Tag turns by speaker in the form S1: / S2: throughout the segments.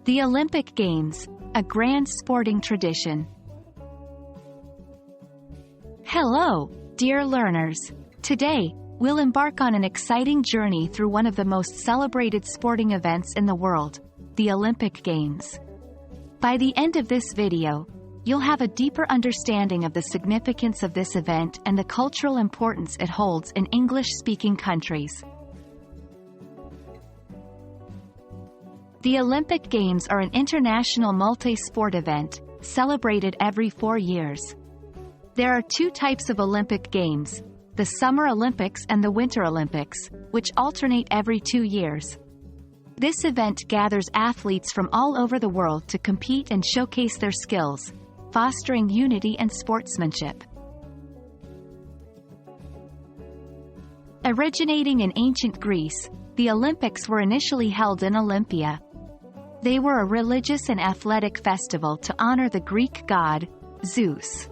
S1: The Olympic Games, a grand sporting tradition. Hello, dear learners. Today, we'll embark on an exciting journey through one of the most celebrated sporting events in the world, the Olympic Games. By the end of this video, you'll have a deeper understanding of the significance of this event and the cultural importance it holds in English-speaking countries. The Olympic Games are an international multi-sport event, celebrated every 4 years. There are two types of Olympic Games, the Summer Olympics and the Winter Olympics, which alternate every 2 years. This event gathers athletes from all over the world to compete and showcase their skills, fostering unity and sportsmanship. Originating in ancient Greece, the Olympics were initially held in Olympia. They were a religious and athletic festival to honor the Greek god, Zeus.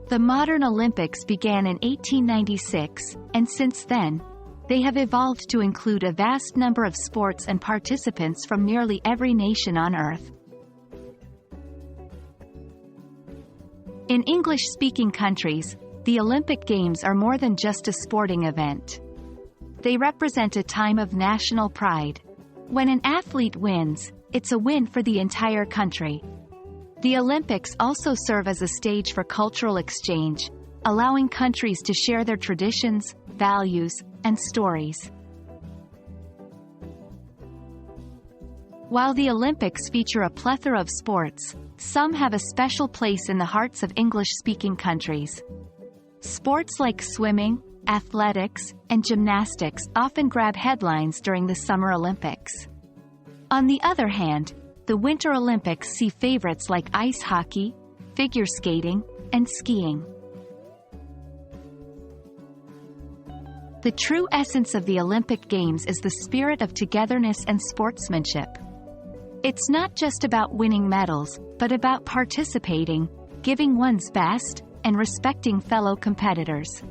S1: The modern Olympics began in 1896, and since then, they have evolved to include a vast number of sports and participants from nearly every nation on Earth. In English-speaking countries, the Olympic Games are more than just a sporting event. They represent a time of national pride. When an athlete wins, it's a win for the entire country. The Olympics also serve as a stage for cultural exchange, allowing countries to share their traditions, values, and stories. While the Olympics feature a plethora of sports, some have a special place in the hearts of English-speaking countries. Sports like swimming, athletics, and gymnastics often grab headlines during the Summer Olympics. On the other hand, the Winter Olympics see favorites like ice hockey, figure skating, and skiing. The true essence of the Olympic Games is the spirit of togetherness and sportsmanship. It's not just about winning medals, but about participating, giving one's best, and respecting fellow competitors.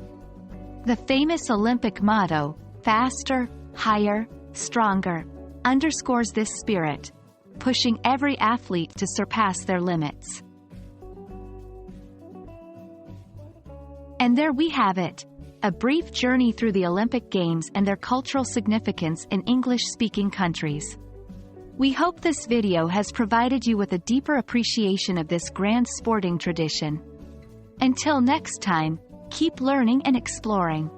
S1: The famous Olympic motto, faster, higher, stronger, underscores this spirit, pushing every athlete to surpass their limits. And there we have it, a brief journey through the Olympic Games and their cultural significance in English-speaking countries. We hope this video has provided you with a deeper appreciation of this grand sporting tradition. Until next time, keep learning and exploring.